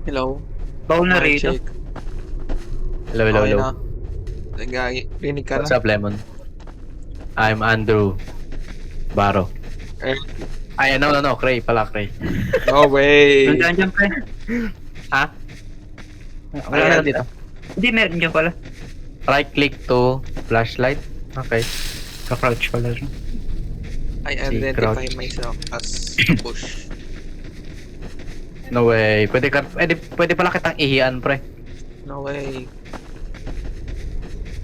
Hello? Bawal na Mic rito. check. Hello, hello, Okay hello. na. Rinig ka What's na? up, Lemon? I'm Andrew Baro. Eh, Ay, no, Cray pala, Cray. no way! Nandiyan dyan, pre. Ha? Wala Ayan. meron dito. Hindi, meron dyan pala. Right click to flashlight. Okay. Ka-crouch pala rin. I Si identify Crouch. myself as Bush. No way. Pwede pala kitang ihian, pre. No way.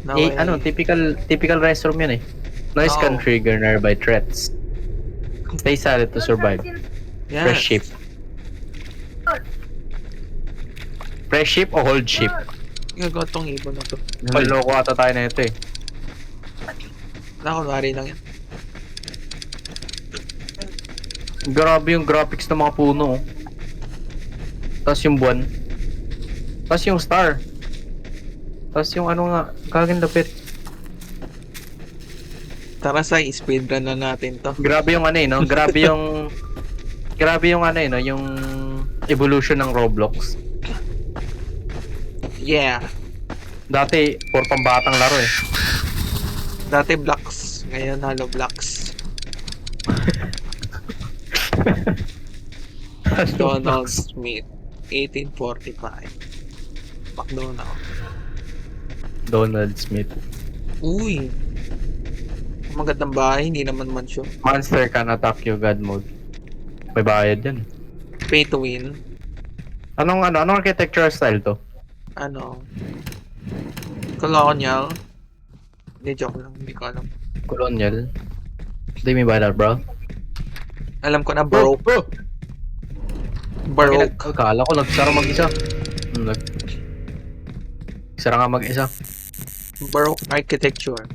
No way. Ano, typical restroom yun eh. Noise No. can trigger nearby threats. Stay silent to survive. Yes. Press shift. Press shift o hold shift? Gagawa tong ibon na to. Paloko ata tayo na ito eh. Nakunwari lang yan. Grabe yung graphics ng mga puno. Oh. Tapos yung buwan. Tapos yung star. Tapos yung ano nga, kagandapit. Tara sa speedrun na natin to. Grabe yung ano eh, no? Grabe yung ano eh, no? Yung evolution ng Roblox. Yeah. Dati, for pambatang laro eh. Dati blocks. Ngayon hollow blocks. Donald Smith. 1845. McDonald. Donald Smith. Uy. Magandang bahay. Hindi naman mansyon. Monster can attack you, God mode. May bayad yan. Pay to win. Anong architectural style to? Ano? Colonial. Hindi, joke lang. Hindi ko alam. Colonial. What do you mean by that, bro? Alam ko na Baroque. Baroque. Akala ko nagsara mag-isa. Nagsara nga mag-isa. Baroque architecture.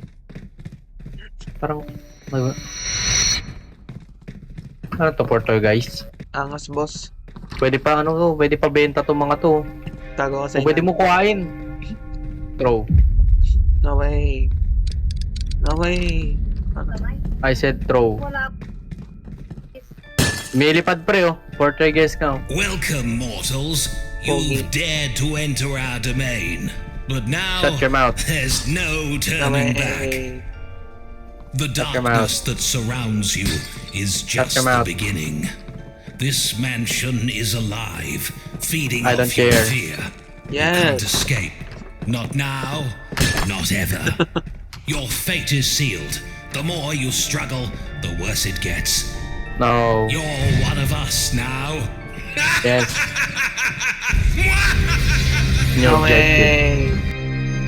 Parang... Ano to, Porto, guys? Angas, boss. Pwede pa pwede pa benta tong mga to. Tago ka sa O pwede mo kuhain. Throw. No way. No way. Ano? I said throw. Milipad pre oh. Portray guys ka oh. Welcome, mortals. You've dared to enter our domain. But now, Shut your mouth. there's no No turning back. way. The Shut your darkness that surrounds you is Shut just your the mouth. beginning. This mansion is alive, feeding I don't off your care. fear. You can't Yes. escape. Not now, not ever. Your fate is sealed. The more you struggle, the worse it gets. No. You're one of us now. Yes. New No objective. way.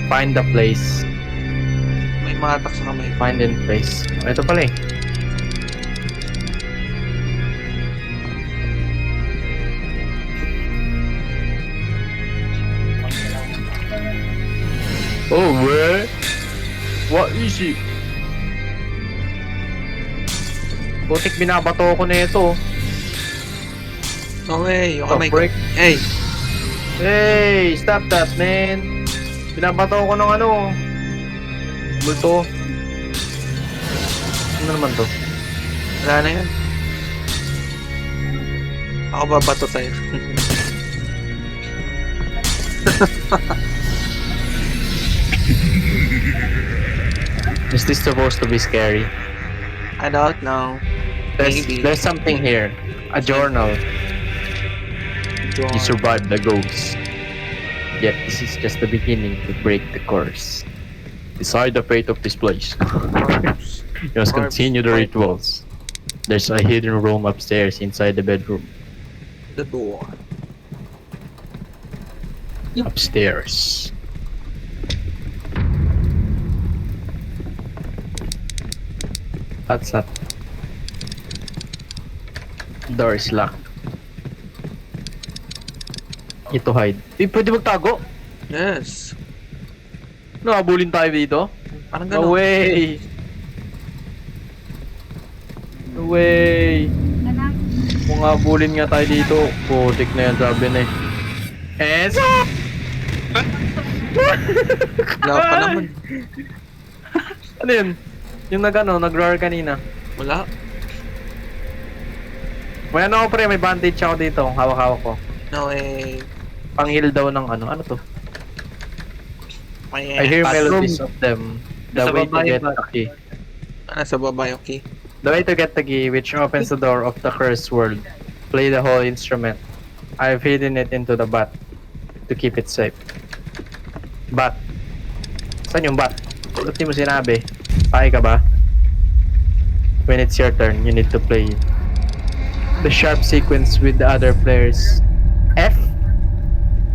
Find the place. May matak sa kamay. Find in place. Oh, ito pala eh. Oh, where? What is it? Butik binabato ko na ito. No way. Yung kamay ko. break. Hey. Hey, stop that, man. Binabato ko ng ano. Multo. Ano naman to? Wala na yan. Ako babato tayo. Is this supposed to be scary? I don't know. Maybe. There's something here. A journal. John. You survived the ghosts. Yet this is just the beginning to break the curse. Decide the fate of this place. You must continue the rituals. There's a hidden room upstairs inside the bedroom. The door. Upstairs. That's that. Door is locked. Ito hide. Pwede magtago? Yes. Nakabulin tayo dito? Parang No ganun. way! No way! Kung abulin nga tayo dito, putik na yan sabi na eh. Enzo! Wala pa naman. Ano yun? Yung nag-roar kanina. Wala. May ano ako pre, may bandage ako dito. Hawak-hawak ko. No way. Pang-heal daw ng ano. Ano to? May I hear bathroom. melodies of them. The Sa way to baba get yun ba? the key. Sa baba yung key. The way to get the key, which opens the door of the cursed world. Play the whole instrument. I've hidden it into the bat to keep it safe. Bat. Saan yung bat? Ba't di mo sinabi? Pake ka ba? When it's your turn, you need to play the sharp sequence with the other players. F?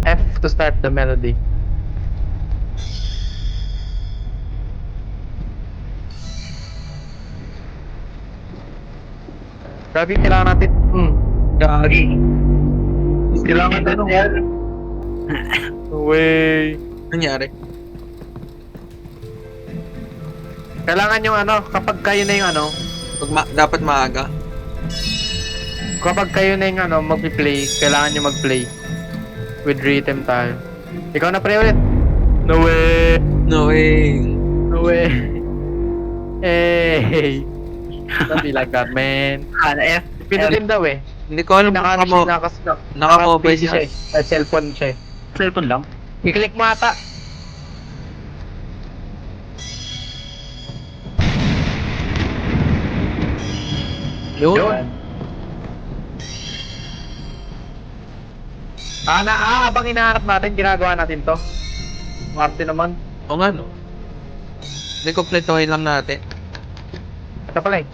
F to start the melody. Grabe, kailangan natin. Gagi. Kailangan ano yan? Way. Nangyari? Kailangan yung ano, kapag kayo na yung ano, Dapat maaga. kapag kayo na yung ano, mag-play, kailangan nyo mag-play. With rhythm tayo. Ikaw na pre ulit. No way. No way. No way. Hey. Don't be like that, man. F. Pinutin daw eh. Hindi ko alam kung naka-mobile siya eh. Sa cellphone siya eh. Cellphone lang. I-click mo ata. Yun. Habang hinahanap natin, ginagawa natin to. Marte naman. O nga no. Hindi kompletuhin lang natin. Ito pala eh.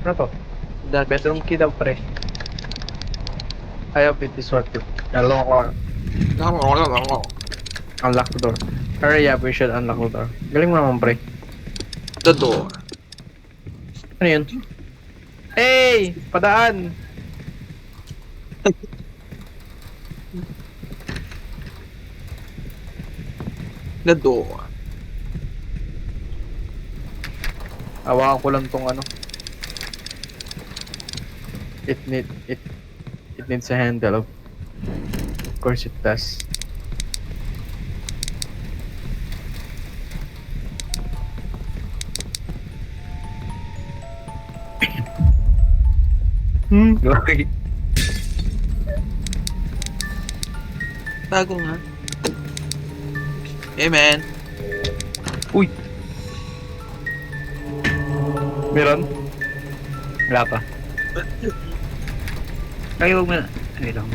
Ano to? The bedroom key daw pre. I hope it is worth it. Unlock the door. Hurry up, we should unlock the door. Galing mo naman pre. The door. Ano yun? Hey! Padaan! The door. Awakan ko lang tong ano. It needs a handle. Of course it does. Gagi. Tago nga. Hey man. Uy. Meron? Wala pa. Ay, huwag mo na. Ay lang.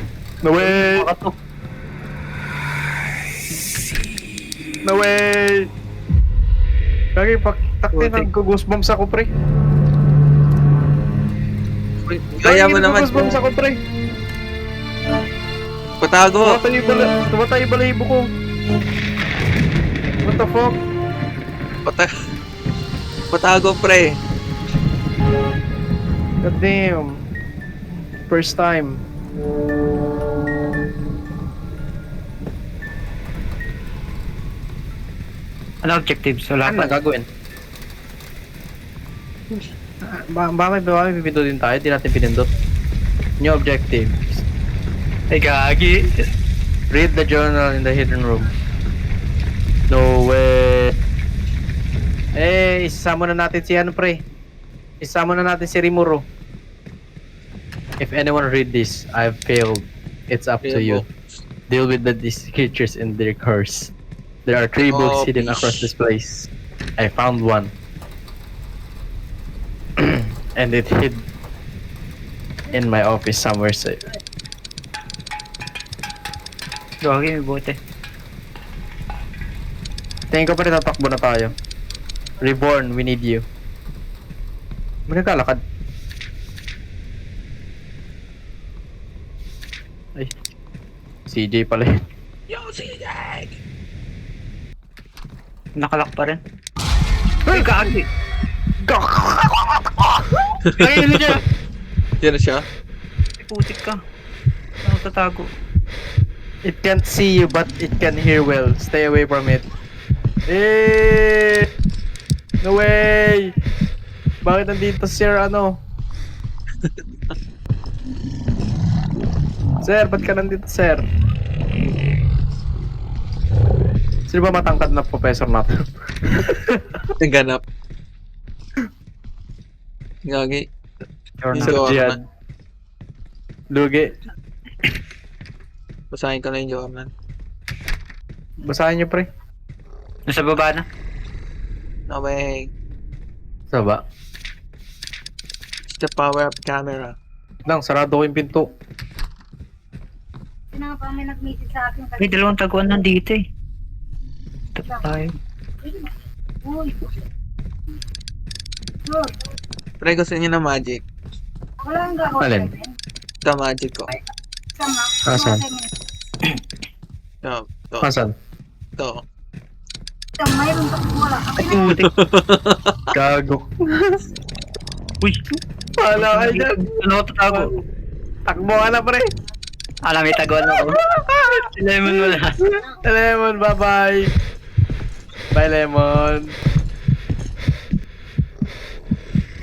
No way! Makatok. No way! Lagi takti Putik. nag-goosebumps ako pre. Kaya mo naman. Nag-goosebumps ako pre. Patago. Tumatay yung balahibo ko. What the fuck? Patago pre. God damn. First time. Ano objectives? Wala Ano pa. na gagawin? Ba may pipindutin tayo? Di natin pinindot. New objectives. Ay, gagi. Read the journal in the hidden room. No way. Eh, isasama na natin si ano pre. Isasama na natin si Rimuro. If anyone read this, I've failed. It's up to you. Deal with these creatures and their curse. There are 3 books hidden across this place. I found one. And it hid in my office somewhere safe. Gagi, may bote. Tingin ko pa rin tatakbo na tayo. Reborn, we need you. May naglalakad. Ay. CJ pala yun. Yo, CJ! Nakalak pa rin. Ay, gagi. Ay, hindi niya! Yan na siya. Putik ka. Ano tatago? It can't see you but it can hear well. Stay away from it. Eh! No way! Bakit nandito sir ano? Sir, ba't ka nandito sir? Sino ba matangkad na professor natin? Naganap. Gagi. Sir Jihad. Lugi. Basahin ko na yung journal. Basahin niyo, pre. Nasa baba na. Okay. Sa ba? It's the power of camera. Lang, sarado ko yung pinto. Sino nga pa may nag-message sa akin May dalawang taguan nandito eh. Tap tayo. Uy. Uy. Pre, gusto niyo na magic. Wala ang gagawin. Alin? Ito magic ko. Sama. Asan? Ito. Asan? Ito. Mayroon pa wala. Ay, putik. Gago. Uy. Wala kayo dyan. Ano ako tatago? Takbo ka na, pre. Alam, may taguan ako. Si Lemon wala. Lemon, bye-bye. Bye, Lemon.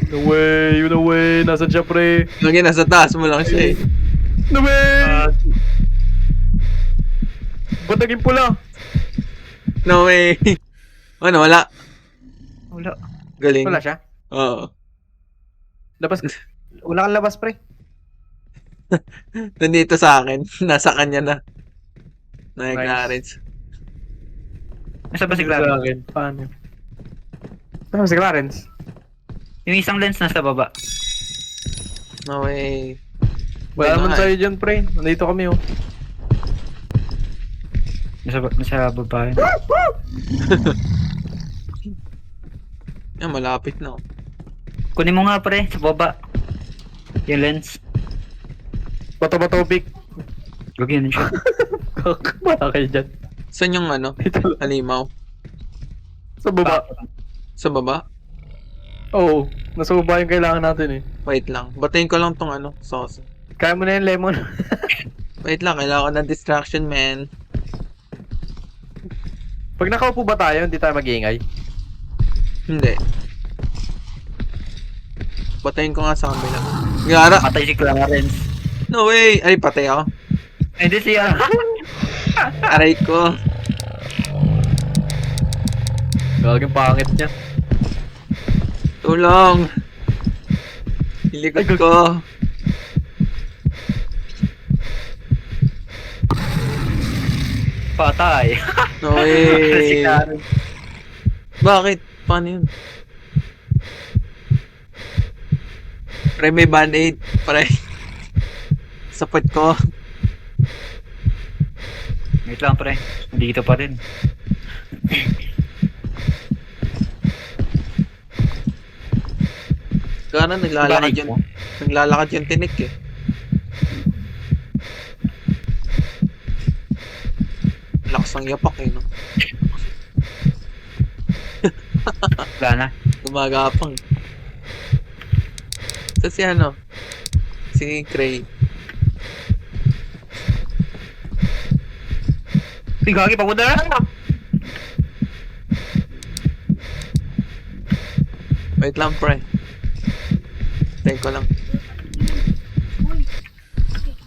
No way, no way. Nasaan siya, pre? Lagi nasa taas mo lang siya eh. No way! Ba't naging pula? No way. Ano, wala. Wala. Galing. Wala siya? Oo. Labas. Wala kang labas, pre. Nandito sa akin. Nasa kanya na. Nice. Nasa ba si Sa Clarence? akin. Paano? Ano si Clarence? Yung isang lens nasa baba. No way. Wala Ayun naman nga sa'yo dyan, pre. Nandito kami, oh. Nasa baba yun. Yan, malapit na. Kunin mo nga pre, sa baba. Yung lens. Bato-bato, pick. Gagyan siya. Wala kayo dyan. Saan yung ano? Dito lang. Halimaw? Sa baba. Sa baba? Oo. Nasa baba yung kailangan natin, eh. Wait lang. Batayin ko lang tong ano, sauce. Kaya mo na yung lemon. Wait lang, kailangan ko ng distraction, man. Pag nakaupo ba tayo, hindi tayo mag-iingay? Hindi. Batayin ko nga sa kabila. Gara! Matay si Clarence. No way! Ay, patay ako. Ay, hindi siya. Aray ko. Gagawin pangit niya. Tulong! Hilikot ko. Patay. No Si way! Clarence. Bakit? Paano yun? Pre, may band-aid. Pre. Sapot ko. Wait lang pre. Dito pa rin. Gara, naglalakad yun. Naglalakad yung tinik eh. Lakas ng yapak eh, no? Wala na. Gumagapang. So si ano? Si Cray. Uy, gagi, papunta na. Wait lang, pre. Take ko lang. Uy.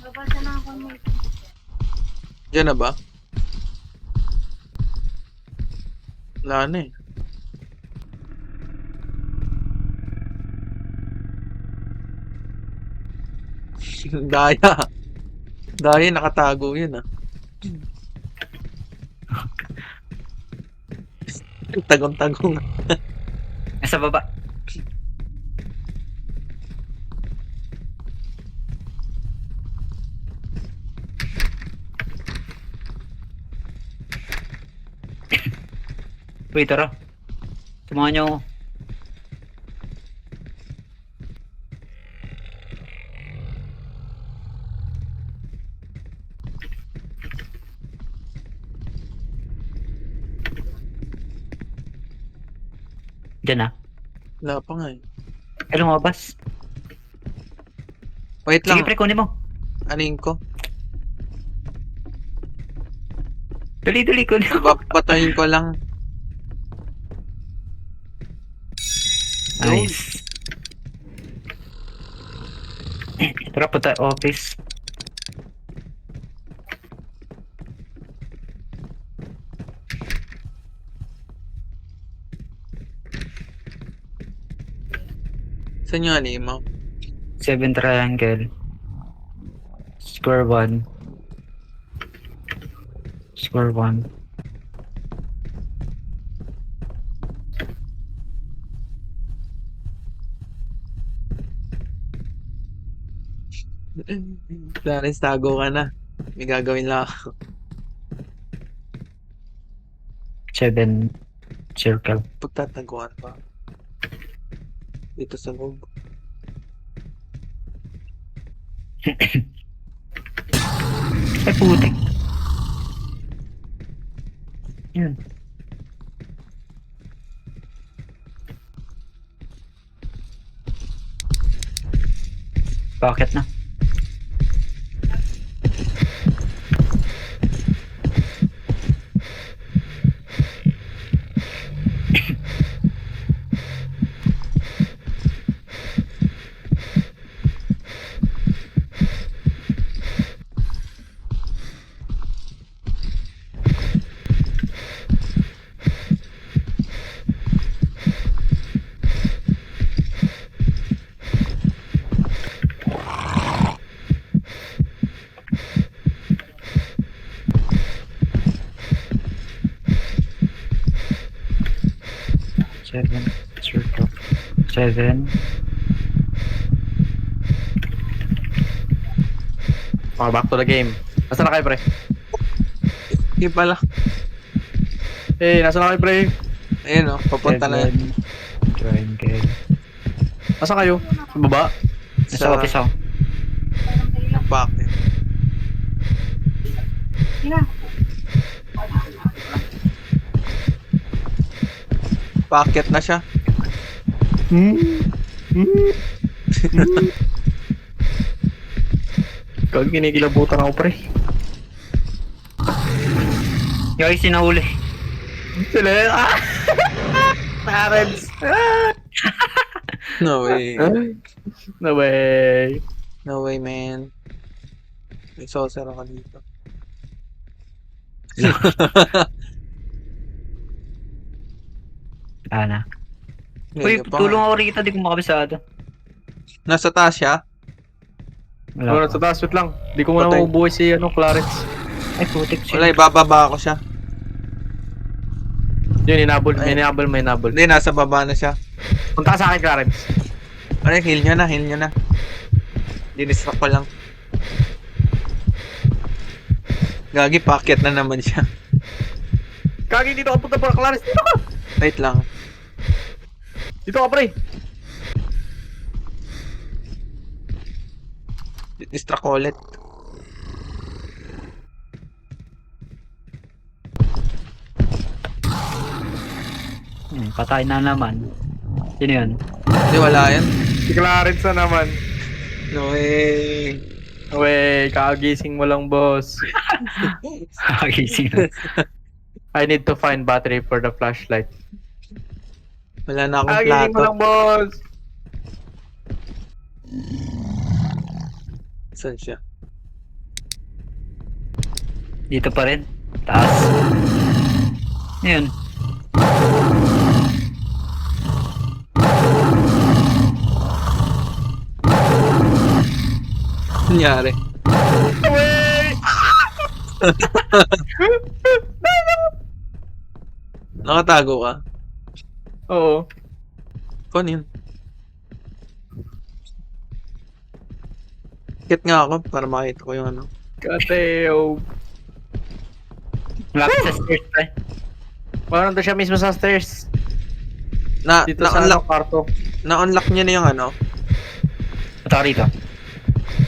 Babasa na ako mo. Diyan na ba? Wala na eh. Daya. Daya, nakatago yun ah. Tagong-tagong. Nasa baba. Uy, tara. Samahan niyo ako. Diyan na. Wala pa nga eh. Ay, lumabas. Wait lang. Sige, pre, kunin mo. Aning ko. Dali, kunin mo. Batayin ko lang. Nice. Tara, punta office. Saan yung halimaw? 7 triangle. Square 1. Score 1. Clarence, tago ka na. May gagawin lang ako. 7 circle. Pagtataguan pa. Dito sa loob. Ay, putik. Yun. Bakit na? Seven circle. 7. Oh, back to the game. Nasa na kayo, pre? Hindi pala. Eh, nasa na kayo, pre? Ayun papunta na yan. Triangle. Nasa kayo? Sa baba? Nasa office ako. Parang kayo lang. Bakit? Sina? Packet na siya. Kag kinikilabutan ako, pre. Yung sinahuli. Sila, Parents! No way. No way. No way, man. May saucer ako dito. Ana. Uy, Ngayon pa tulong nga. ako rito, di ko makabisado. Nasa taas siya? Wala sa taas, wait lang. Di ko muna Patay. mabubuhay si, Clarence. Ay, putik Wala, siya. ibababa ko siya. Yun, inabol. Ay. May inabol. Hindi, nasa baba na siya. Punta ka sa akin, Clarence. Ano, heal nyo na. Dinistract ko lang. Gagi, packet na naman siya. Kagi, dito ka punta para, Clarence. Dito ka. Wait lang. Dito ka, pre. Distract ko ulit. Patay na naman. Sino yun? Hindi, wala yan. Si Clarence na naman. No way. Wey, kakagising mo lang, boss. Gising na. I need to find battery for the flashlight. Wala na akong Kakagising mo plato. lang, boss. Saan siya? Dito pa rin. Taas. Yun. Nangyari. Wey! Nakatago ka? Oo. Kung yun? Kit nga ako para makita ko yung ano. Kateo. Lapit sa stairs, pre. Parang doon siya mismo sa stairs. Dito sa Na-unlock, kwarto. na-unlock niya na yung ano. Punta ka rito.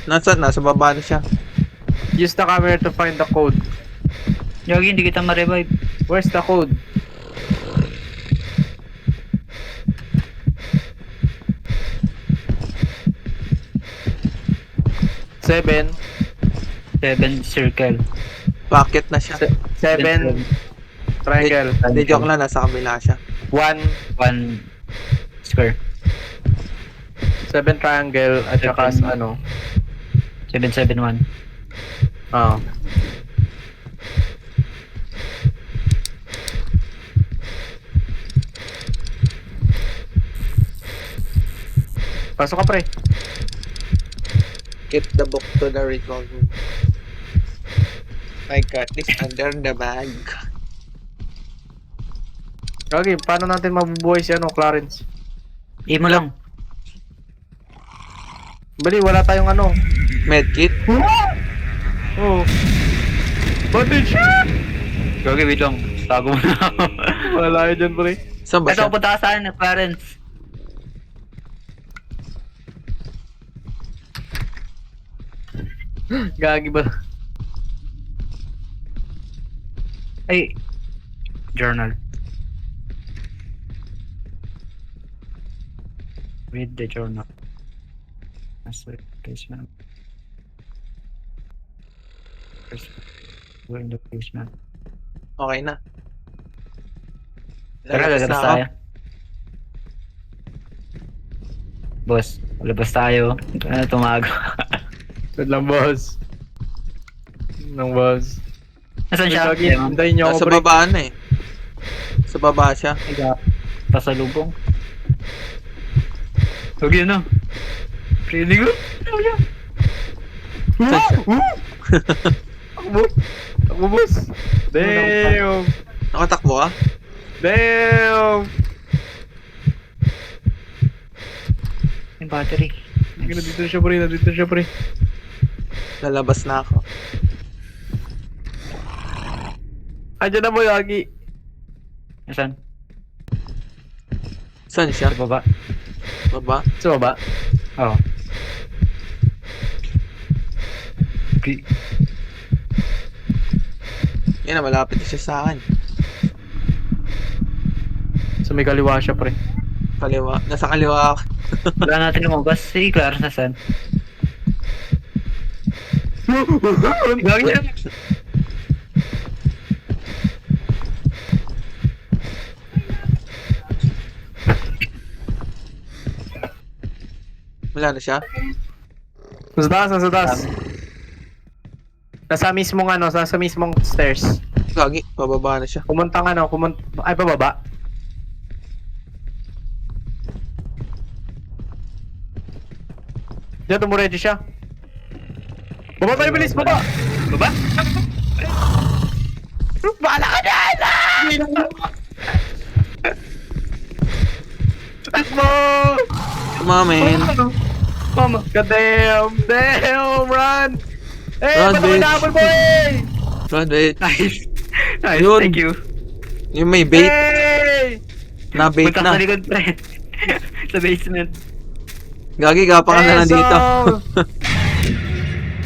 Nasa baba na siya. Use the camera to find the code. Yogi, hindi kita ma-revive. Where's the code? Seven. 7 circle. Packet na siya. Seven. Triangle. Hindi, joke lang. Nasa kabila siya. One. 1 square. Seven triangle. At saka Seven. ano. 771. Ah. Pasok ka, pre. Get the book to the ritual room. I got this under the bag. Okay, paano natin mabubuhay si ano, Clarence? Imo lang. Bali, wala tayong ano. Medkit? Oh. Bandage! Gagi, wait lang. Tago mo na ako. Wala yun dyan, pre. Saan ba Ito, siya? punta ka sa akin, Clarence. Gagi ba? Ay. Journal. Read the journal. That's the basement. We're in the basement. Okay na. Tara, Lalabas lalabas na ako. tayo. Boss, lalabas tayo. Ano tumago? Good lang, boss. Lang, boss. Nasaan siya? Gagi, hintayin niyo ako, Nasa pre. baba na eh. Sa baba siya. Pasalubong. Huwag yun na. Rinig ko. Ano siya? Saan siya? Takbo. Takbo, boss. Damn. Nakatakbo ka? Damn. Yung battery. Nandito siya, pre. Nandito siya, pre. Lalabas na ako. Andiyan na mo, Yagi. Nasaan? Saan siya? Sa baba. Baba? Sa baba? Oo. Okay. Yan na, malapit na siya sa akin. Sa may kaliwa siya, pre. Kaliwa. Nasa kaliwa ako. Wala natin lumabas. Si Clarence nasaan? Gagi na. Wala na siya? Nasa taas, nasa taas. Nasa mismong ano, nasa mismong stairs. Gagi, pababa na siya. Pumuntang ano, ay, pababa. Diyan, tumuready siya. Baba tayo, bilis, baba! Baba? Bahala ka dyan! Takbo! Come on, man. Mama. God damn! Damn! Run! Eh, Run, ba't ako bitch. inaabol mo eh? Run, bitch. Nice. Nice, Yun. thank you. Yung may bait. Hey! Na-bait Punta na. sa likod, pre. Sa basement. Gagi, gapa ka na nandito.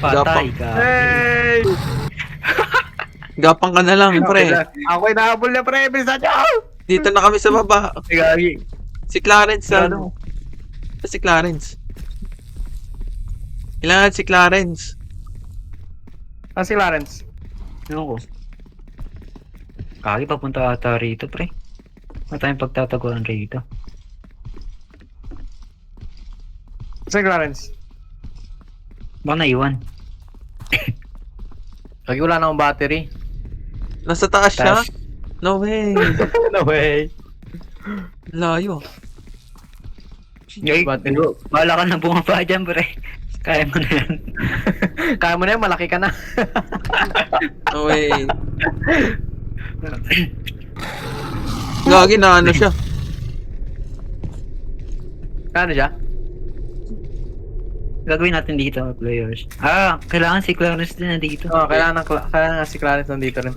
Patay ka. Hey! Gapang ka na lang, pre. Ako inaabol na, pre. Bilisan niyo! Dito na kami sa baba. Gagi. Si Clarence, Ano? Si Clarence. Kailangan si Clarence. Ah, si Clarence. Ano ko? Gagi, papunta ata rito, pre. Ano tayong pagtataguan rito? Si Clarence. Baka naiwan. Lagi wala na akong battery. Nasa taas siya? Taas. No way. No way. Layo. Gagi, Battery. bahala ka na bumaba dyan, pre. Kaya mo na yan. Kaya mo na yan, malaki ka na. No way. Gagi na ano siya. Ano siya? Gagawin natin dito, players. Ah, kailangan si Clarence din nandito. Oo, kailangan si Clarence nandito rin.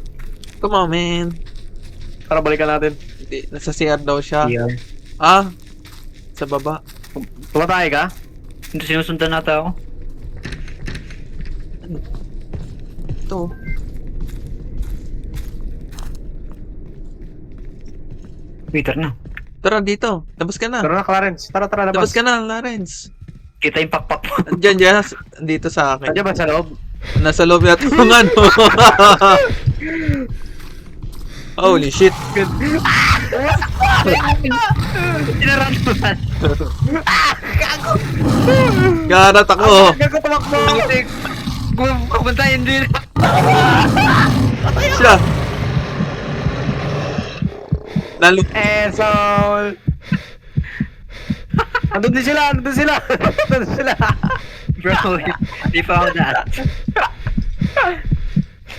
Come on, man. Para balikan natin. Hindi, nasa CR daw siya. Yeah. Ah, sa baba. Tumatay ka? Ito sinusundan nata ako. Ito. Peter na. Tara dito. Labas ka na. Tara na, Clarence. Tara, labas. Labas ka na, Lawrence. Kita yung pakpak mo. Diyan, dito sa akin. Nandiyan ba sa loob? Nasa loob yata yung ano. Holy shit. Tinarantuan. Garat ako. Gago tumakbo! Pupunta yun din. Siya. Lalo. Esol! Andun din sila! Andun sila! Andun sila! Bro, di pa ako na.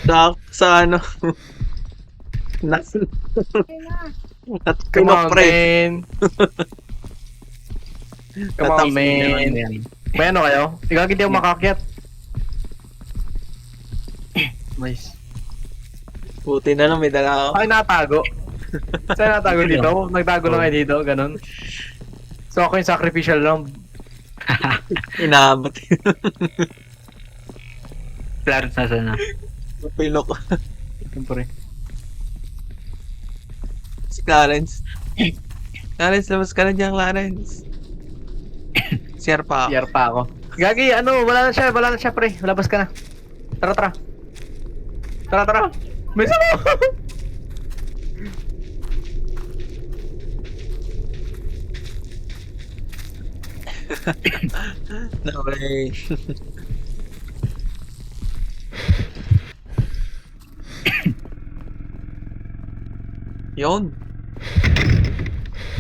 Sa ano. At Come on, pre. man. Come on, man. May ano kayo? Ikaw hindi ako makakyat. Nice. Buti na lang may dala ako. Ay, natago. Saan natago dito? Nagtago lang kayo dito, ganun. So ako yung sacrificial lamb. Inaabot. Clarence nasa na. Pilok. Siyempre. Si Clarence. Clarence, labas ka na dyan, Clarence. CR pa ako. CR pa ako. Gagi, ano, wala na siya, pre. Labas ka na. Tara. Tara. May sama! No way. Yun.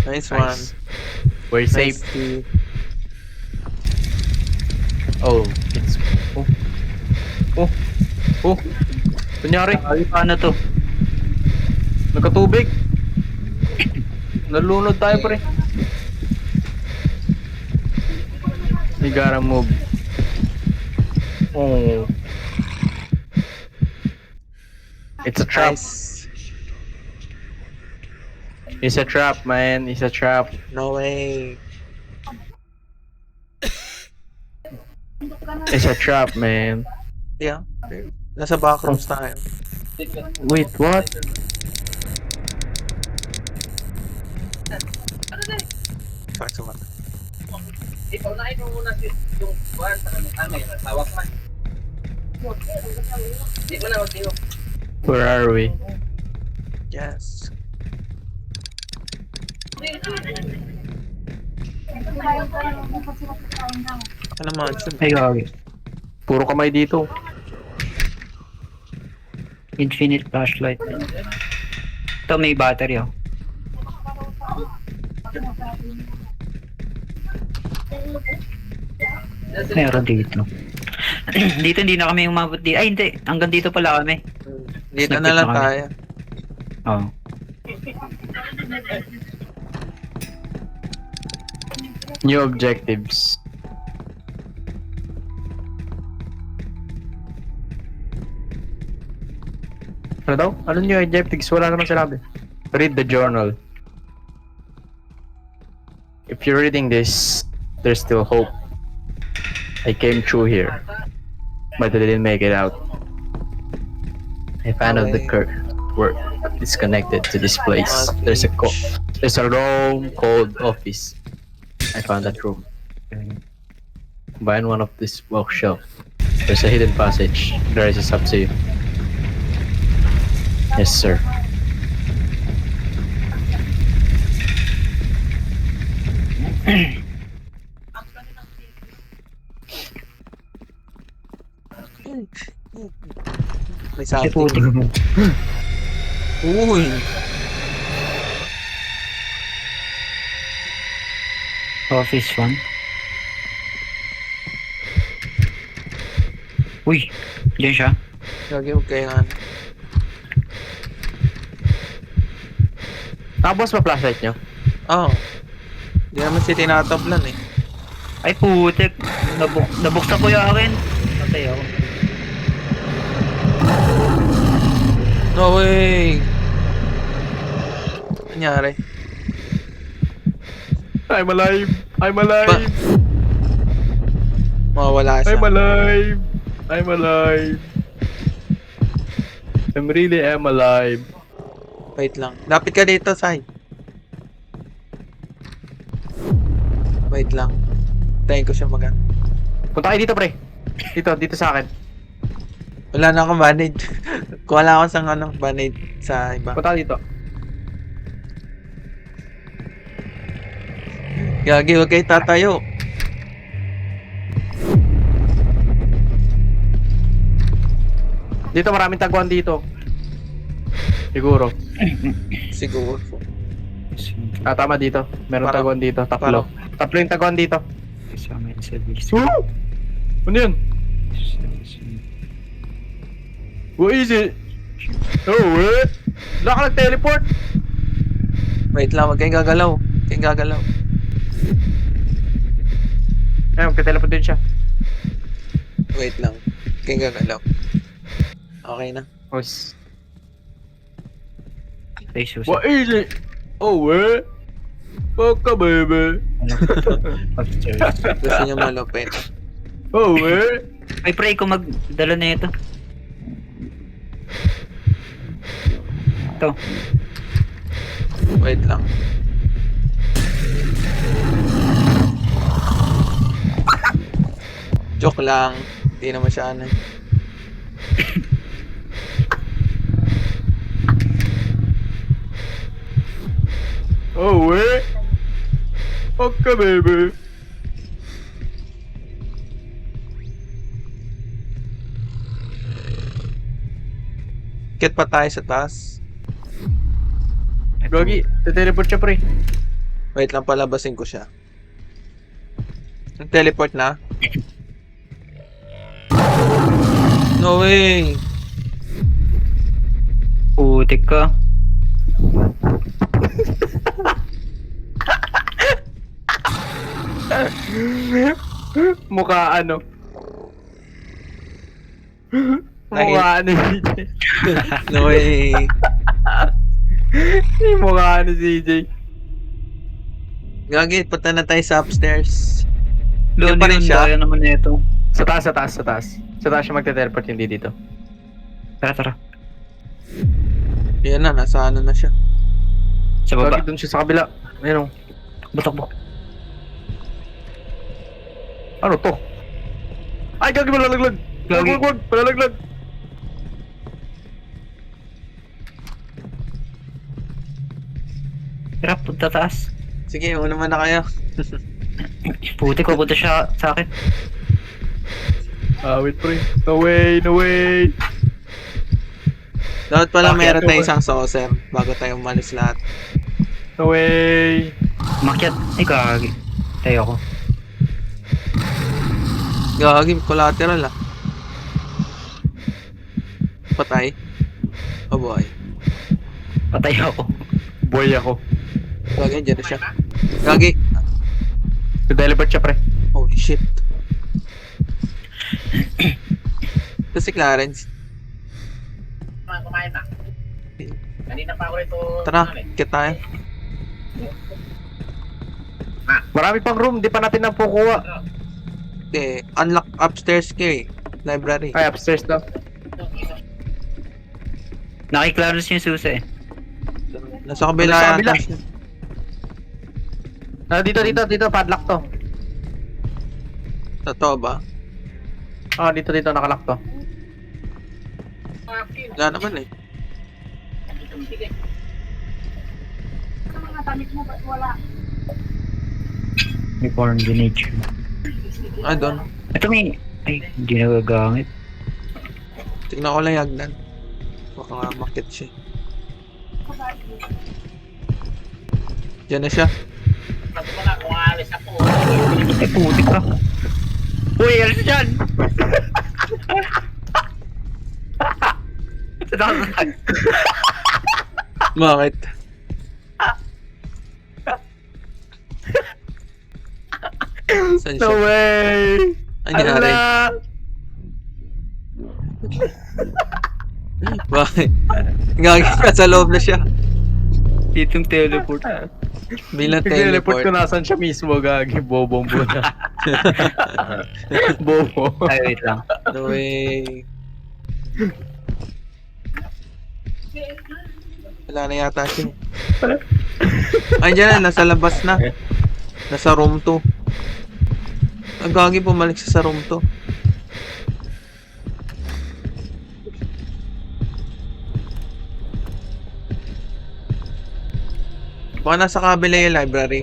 Nice one. Nice. We're safe. Nice to- Oh, it's... Oh. Kunyari, Ay, paano to? nagkatubig. Nalunod tayo, pre. You gotta move. Oh. It's a trap. Nice. It's a trap, man. It's a trap. No way. It's a trap, man. Yeah. Nasa backrooms tayo. Wait, what? Sakit sa mata. Where are we? Yes. Ano naman? Ay, gagi. Puro kamay dito. Infinite flashlight. Ito may battery oh. Meron dito. Dito hindi na kami umabot dito. Ay hindi, hanggang dito pala kami. Dito na Snapchat lang na kami. tayo. Oh. New objectives. Ano daw? Ano new objectives? Wala naman sinabi. Read the journal. If you're reading this, there's still hope. I came through here, but I didn't make it out. I found out the work is connected to this place. There's a room called office. I found that room. Behind one of this bookshelf, there's a hidden passage. There is up to you. Yes, sir. May Si something. puti. Uy. Office 1. Uy, diyan siya. Lagi huwag kayo ano. Tapos pa flashlight nyo? Oo. Hindi naman siya tinataplan eh. Ay putik, nabuksan ko yung akin. Patay ako. No way! Nangyari? I'm alive! I'm alive! Mawawala siya. I'm alive! I'm alive! I'm really am alive. Wait lang. Lapit ka dito, Sai. Wait lang. Tayin ko siya magana. Punta kayo dito, pre. Dito sa akin. Wala na akong bandage. Kuha lang ako sa ano, bandage sa iba. Punta dito. Gagi, huwag kayo tatayo. Dito, maraming taguan dito. Siguro. Siguro. Ah, tama dito. Meron Parang- taguan dito. Tatlo. Tatlo yung taguan dito. Kasama yun sa list. Ano yun? What is it? Oh, what? Wala ka nag-teleport? Wait lang, wag kayong gagalaw. Huwag kayong gagalaw. Ayun, magka-teleport din siya. Wait lang. Huwag kayong gagalaw. Okay na. Os. Ay, susi. What is it? Oh, what? Fuck ka, baby. Upstairs. Gusto niya malupit. Oh, what? Ay, pray ko magdala na ito. Ito. Wait lang. Joke lang. Hindi naman siya ano. Oh, what? Fuck ka, baby. Kit pa tayo sa taas. Gagi, te-teleport siya, pre. Wait lang, palabasin ko siya. Nag-teleport na? No way! Putik ka. Mukha ano? Mukha ano CJ? No way! Mukha ano CJ? Gagi, punta na tayo sa upstairs. Doon Yan pa rin yun, siya? kaya naman ito. Sa taas, sa taas, sa taas. Sa taas siya magte-teleport, hindi dito. Tara, tara. Yan na, nasa ano na siya. Sa baba. Gagi, dun siya sa kabila. Ayun o. Butok. Ano to? Ay, gagi, malalaglag! Gagi. Wag, malalaglag! Tara, punta taas. Sige, una man na kayo. Putik, pupunta siya sa akin. Ah, wait, pre. No way, no way! Dapat pala Bakit? meron tayo isang saucer bago tayo umalis lahat. No way! Makyat. Ay, kagi. Tayo ako. Gagi, collateral ah. Patay. Oh boy. Patay ako. Boy ako. Gagi, dyan na siya. Gagi. Te-teleport siya, pre. Oh shit. Ito si Clarence. Kumain na. Kanina pa ako ito. Tara, kit tayo. Marami pang room, di pa natin napukuha. Okay, unlock upstairs kay library. Ay, upstairs daw. Nakiklarus yung susi eh. Nasa kabila. Nasa kabila. Ah, dito, padlock to. Totoo ba? Ah, dito, nakalock to. Wala naman eh. May porn grenade. Ah, doon. Ito may... Ay, hindi nagagamit. Tignan ko lang yung hagdan. Baka nga makit siya. Diyan na siya. Pag wala, kung alis ako. Ay, putik ka. Uy, alis dyan! Bakit? Saan No siya? way! Ano nangyari? Bakit? Gagi ka sa loob na siya. Ditong teleport. Bilang Teleport teleport. ko nasan siya mismo, gagi. Bobong na. Bobo. Ay, wait lang. No way. Wala na yata siya. Ay, dyan na. Nasa labas na. Nasa room 2. Ang gagi bumalik siya sa room 2. Baka nasa kabila yung library.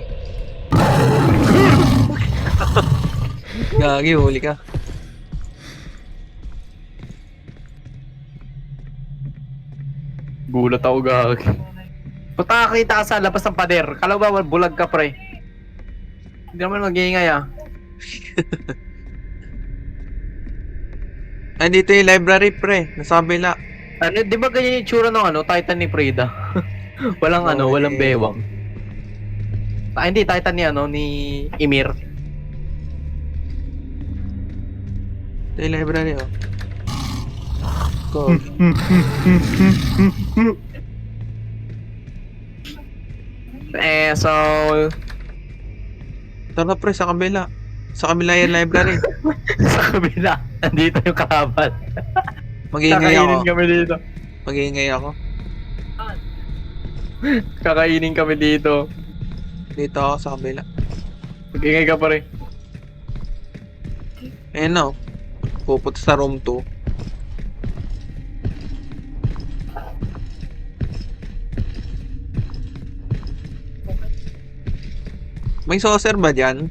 Gagi, huli ka. Gulat ako, gagi. Punta kita ka sa labas ng pader. Kala ba, bulag ka, pre? Hindi naman mag-iingay, ah. Ay, dito yung library, pre. Nasa kabila. Ano, di ba ganyan yung tsura ng ano, Titan ni Frida? walang ano, Okay. walang bewang. Ah, hindi, Titan ni ano, ni Ymir. Ito yung library, oh. Go. So... Tara, pre, sa kabila. Sa kabila yung library. sa kabila, andito yung kalaban. Mag-iingay ako. Kakainin kami dito. Mag-iingay ako. Kakainin kami dito. Dito ako sa kabila. Mag-ingay ka pa rin. Ayun na, oh. Pupunta sa room 2. May saucer ba dyan?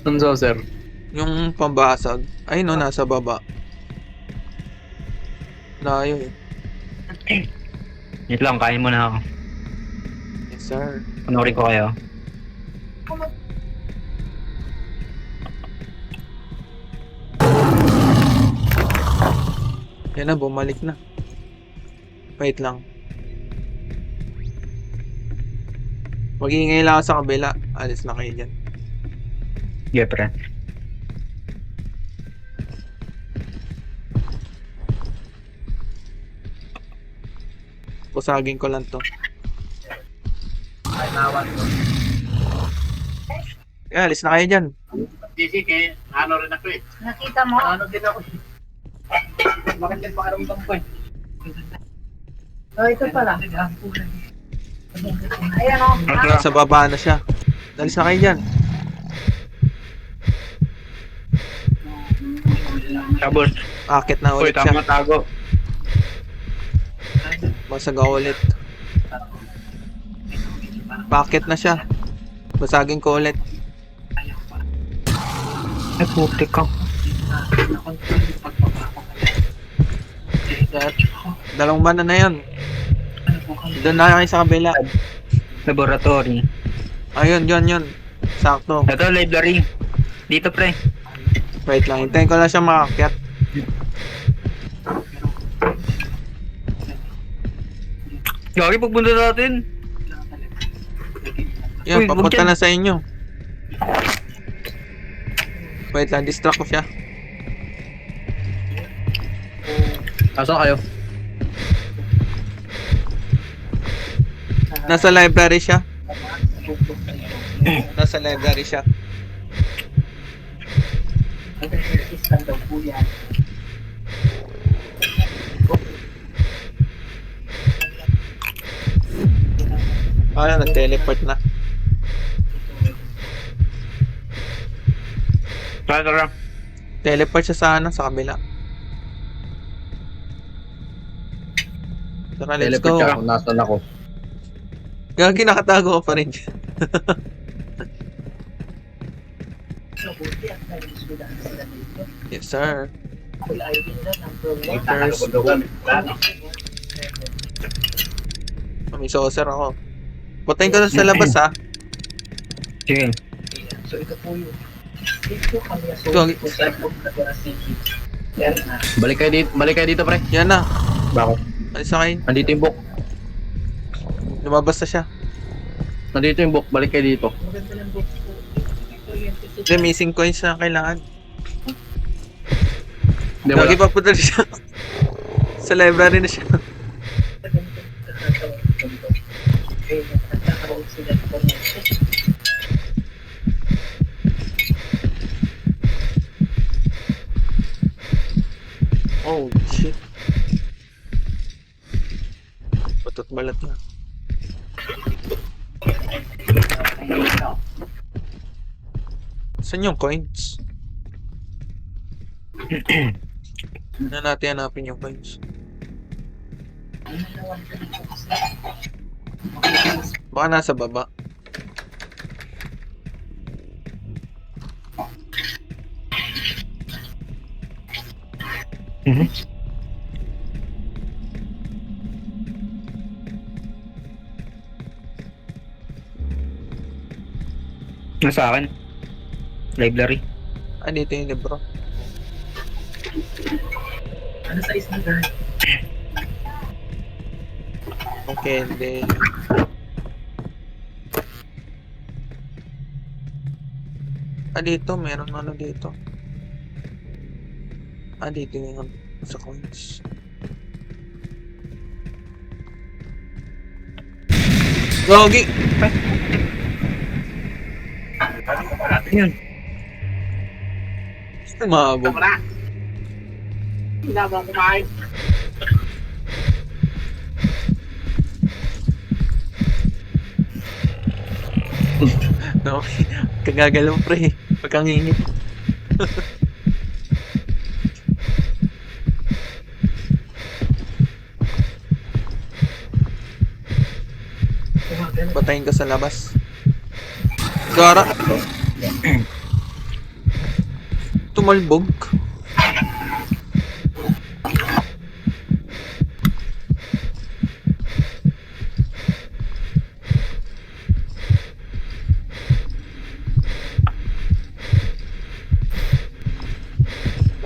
Ano so, sir? Yung pambasag. Ay no, nasa baba. Layo eh. Wait lang, kain muna ako. Yes sir. Panoorin ko kayo. Yan na, bumalik na. Wait lang. Mag-iingay lang ako sa kabila. Alis na kayo dyan. Yeah, pre. Pusagin ko lang to. Ay, nawan ko. Alis na kayo dyan. Sige, ano rin ako eh. Nakita mo? Ano din ako eh. Bakit yung pakaramdam ko eh? Oh, ito pala. Ayan o. Sa baba na siya. Alis na kayo dyan. Tapos, Akit na uy, ulit siya. tama tago. Basag ako ulit. Bakit na siya. Basagin ko ulit. Ay, puti ka. Dalawang mana na yun. Doon na kayo sa kabila. Laboratory. Ayun, yun. Sakto. Ito, library. Dito, pre. Wait lang, hintayin ko lang siya makakyat. Gagi, pagpunta natin. Yan, Uy, wag papunta yan. na sa inyo. Wait lang, distract ko siya. Nasaan kayo? Nasa library siya. Nasa library siya. Nag-teleport na. Tara. Teleport siya sa kabila. Tara, let's Teleport go. ka kung nasaan ako. Gagi, nakatago ka pa rin dyan. Yes, sir. Waters. May saucer ako. Putayin ko na sa labas, ha? Sige. Gagi. Balik kayo dito, pre. Yan na. Bakit? Alis na kayo. Nandito yung book. Lumabas na siya. Nandito yung book. Balik kayo dito. Hindi, missing coins na kailangan. Hindi, wala. Gagi, papunta na siya. Sa library na siya. Oh, shit. Patot balat na. Saan yung coins? Na natin hanapin yung coins. Baka nasa baba. Nasa akin. Library. Ah, dito yung libro. Ano sa isang girl? Okay, then... dito, meron ano dito. Dito yung sa coins. Gogi! Yun. Mabog. Hindi na ba kumain? No, kagagalaw pre. Pagkangingit. Patayin ka sa labas. Gara. Tumalbog.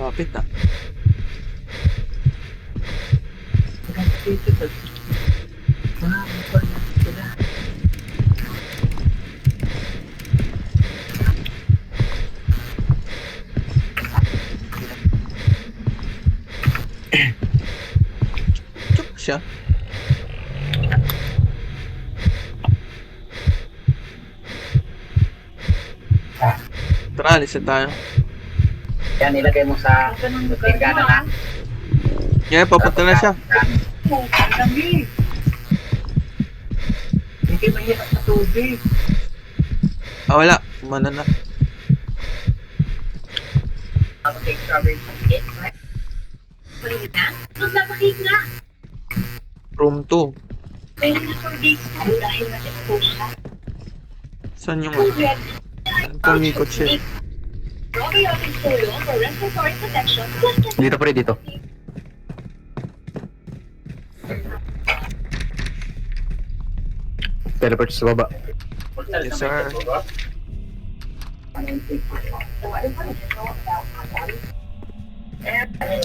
Lapit na. Chuk siya. Tara, alis na tayo. Yan, ilagay mo sa tingganan na. Yeah, papunta na siya. Dami. Hindi mahirap sa tubig. Wala. Kumana na. Take coverage. Room 2. Saan yung kumikot siya? Dito pre, dito. Teleport sa baba. Yes, sir.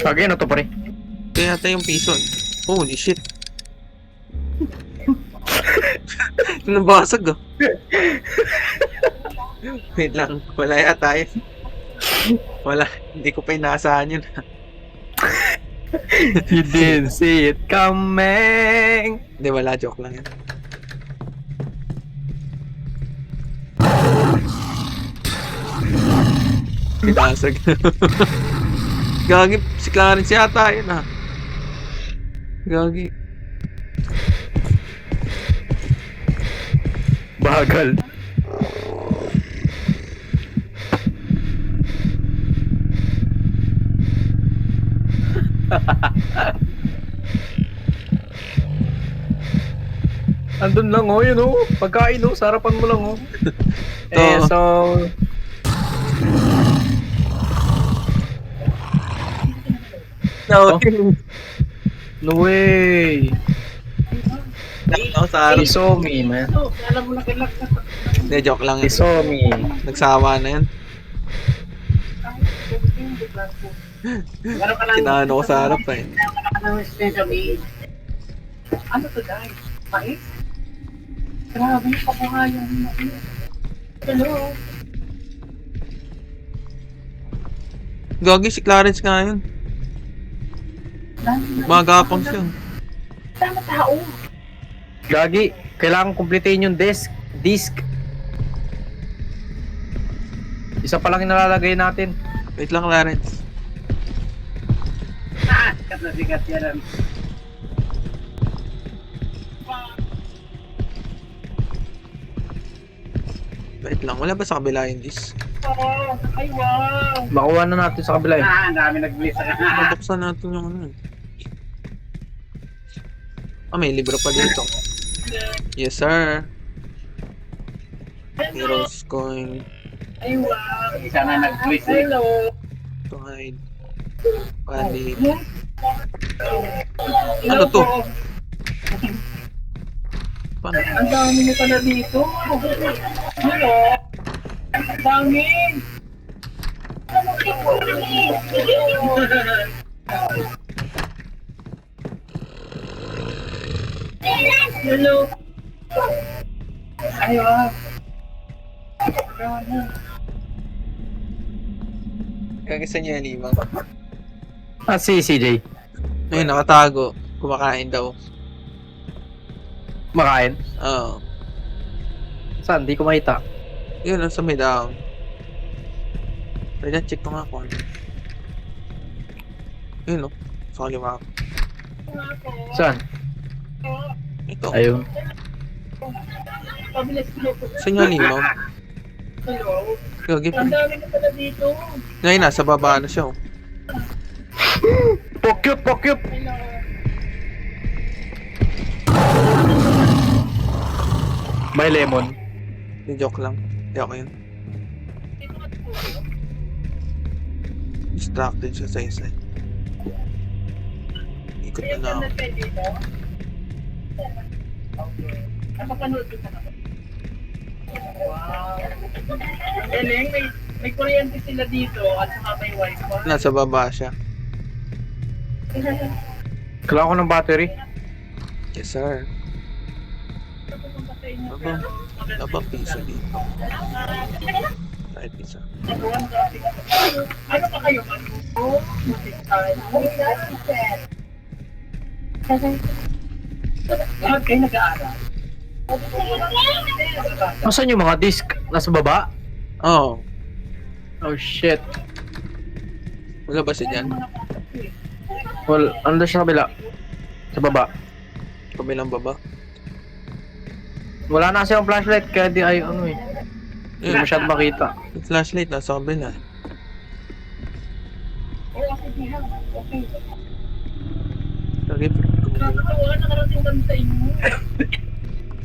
Again, to pre. Ito yata yung piso. Holy shit. Nabasag ah. Wait lang. Wala yata yun. Wala. Hindi ko pa inaasahan yun. You didn't see it coming. Hindi, wala. Joke lang yan. Pinasag. Gagi. Si Clarence yata yun ah. Gagi. Bagal. Andun lang oh, yun oh. Pagkain oh, sarapan mo lang oh. So... No. No way. No, sa araw. He saw me, man. Alam mo na kailan ka. Hindi, joke lang He yun. saw me. Nagsawa na yun. Meron ka lang. Kinaano ko sa harap eh. Ano special aid? Ano to guys? Mais? Grabe, papunga yung hello. Gagi, si Clarence nga yun. Magapang siya. Tama tao. Gagi, kailangan kumpletin yung disk. Isa pa lang yung nalalagay natin. Wait lang, Clarence. Kasi yan. Wait lang, wala ba sa kabila yung disc? Ay wow. Makuha na natin sa kabila eh. Ang dami nag-bliss. Mabuksan natin yung ano. May libro pa dito. Yes, sir. Heroes coin. Ay wow. Isa na nag-bliss. Hello. To hide. Pali. Ano to? Paano? Ang dami nyo pala dito. Hello. Ang dami. Hello. Ayaw. Kagisa niya yung limang. Ah, si CJ. Ayun, nakatago. Kumakain daw. Makain. Oo. Saan? Di ko makita. Yun, nasa may down. Pwede check ko nga kung ano. Yun, no? Sa kaliwa. Saan? Ito. Ayun. Pabilis mo. Saan yung limaw? Hello. Gagi. Ang dami na pala dito. Ngayon, nasa baba na siya, oh. Pokyut! Pokyut! Hello. May lemon. Yung joke lang. Hindi ako yun. Distracted siya sa isa. Ikot na lang. Internet kayo dito? Okay. Nakapanood ko na ako. Wow. Galing, may kuryente sila dito at saka may wifi. Nasa baba siya. Kailangan ko ng battery. Yes, sir. Aba pizza dito. Try pizza. Ano pa kayo? Lahat kayo nag-aaral. Nasaan yung mga disc? Nasa baba? Oh, Oh shit. wala ba siya dyan? Well, ano siya sa kabila? Sa baba. Kabilang baba. Wala na kasi yung flashlight kaya di ay ano eh. Hindi Yun, masyado makita. yung flashlight nasa kabila. Okay. Gagi. Nakakatawa, nakarating kami sa inyo.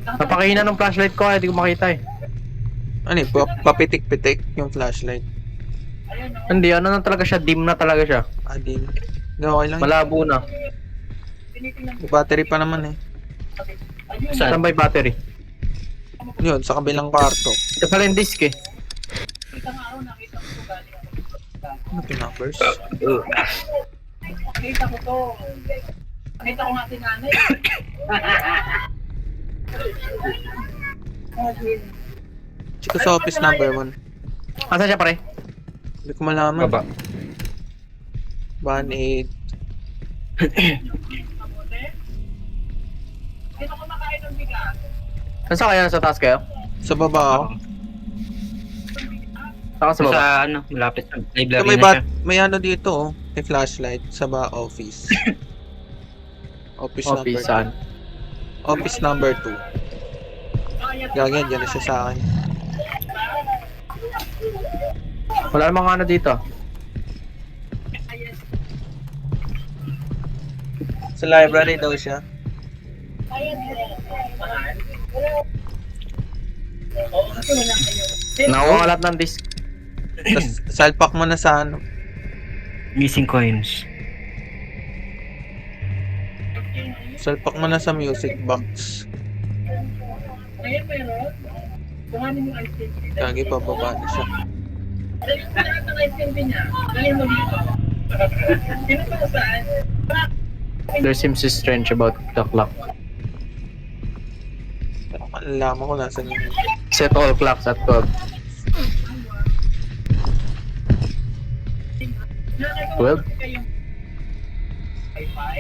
Napakahina ng flashlight ko kaya di ko makita eh. Ano eh, papitik-pitik yung flashlight. Hindi, ano na talaga siya, dim na talaga siya. Adin. Hindi, okay lang. Malabo na. May battery pa naman eh. Saan ba yung battery? Yun, sa kabilang kwarto. Ito pala yung disc eh. Isang araw nakita ko galing ako. Ano ito numbers? Nakita ko to. Nakita ko nga si nanay. Chika sa office number 1. Asan siya pare? Hindi ko malaman. Baba. 1-8. Dito ko makain ng bigas. Saan kaya? Sa taas kayo? Sa baba ako. Saka sa baba? Sa ano, malapit sa Ito, library may, na siya. may ano dito oh. May flashlight sa office. Office number Office, saan? Office number 2. Gagyan, dyan na siya sa akin. Wala namang ano dito. Sa library daw siya. Nakakalat ng disc. Tapos salpak mo na sa ano. Missing coins. Salpak mo na sa music box. Ngayon meron. Kuhanin yung ice cream. Gagi, pababa na siya. Dali ko lahat ng ice cream niya. Dali mo dito. Dito ko saan? There seems strange about the clock. Pero malalaman ko nasan yung... Set all clocks at 12. 12? Kayong Wi-Fi.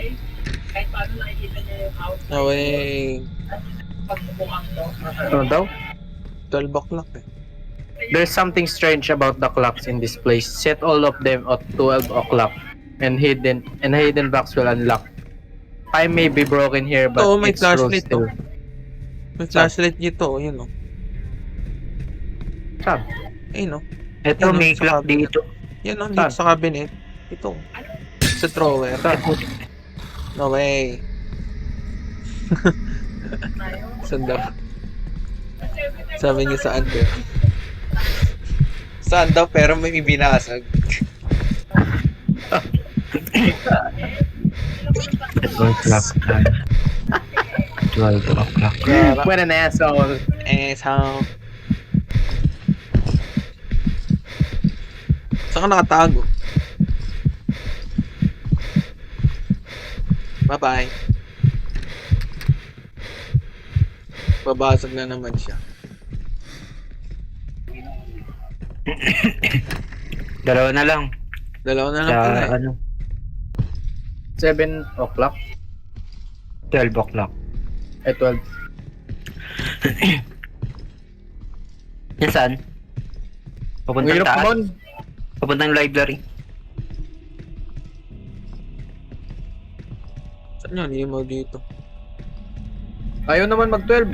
Kahit paano nakikita niya yung house. No way. Pagbubukas to. Ano daw? 12 o'clock eh. There's something strange about the clocks in this place. Set all of them at 12 o'clock and hidden box will unlock. Time may be broken here but Oo, may its rules flashlight, still. May flashlight dito, yun o. Saan? Ayun o. Ito, Yun, may sa clock cabinet. dito. Yan o, dito sa cabinet. Ito. Sa drawer. No way. Saan daw? Sabi niya saan daw? Saan daw pero may ibinasag. 12 o'clock. 12 o'clock. What an asshole. How? Saan ka nakatago? Bye-bye. Babasag na naman siya. Dalawa na lang. Dalawa na lang Sa pala eh. ano, 7 o'clock. 12 o'clock. 12. Yan saan? Ang Papuntang hirap taas. naman. Papuntang library. Saan yun? Hindi mo dito. Ayaw naman mag-12.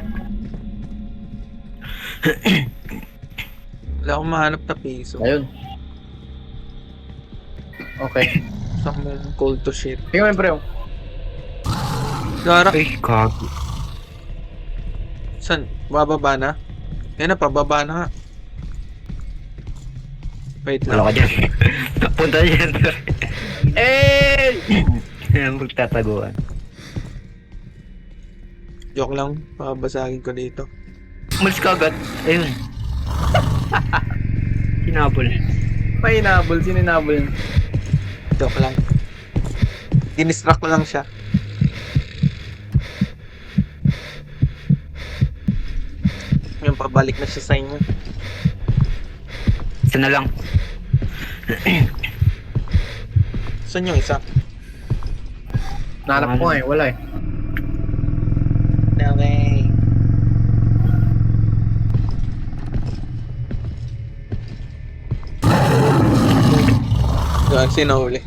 Wala akong mahanap na piso. Ayun. Okay. Saan mong cold to shit. Tingnan mo pre. Gara, Ay, kago. saan? Bababa na? Yan na, pababa na nga. Wait Wala ka lang. dyan. Punta dyan. Eh! Magtataguan. Joke lang, babasagin ko dito. Umalis ka agad. Ayun. Sinabol. May inabol. Sino inabol? Joke lang. Dinistract ko lang siya. Yung pabalik na siya sa inyo. Isa na lang. Saan yung isa? Nahanap ko nga eh. Wala eh. No way. Yan, sinahuli.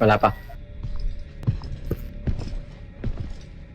Wala pa.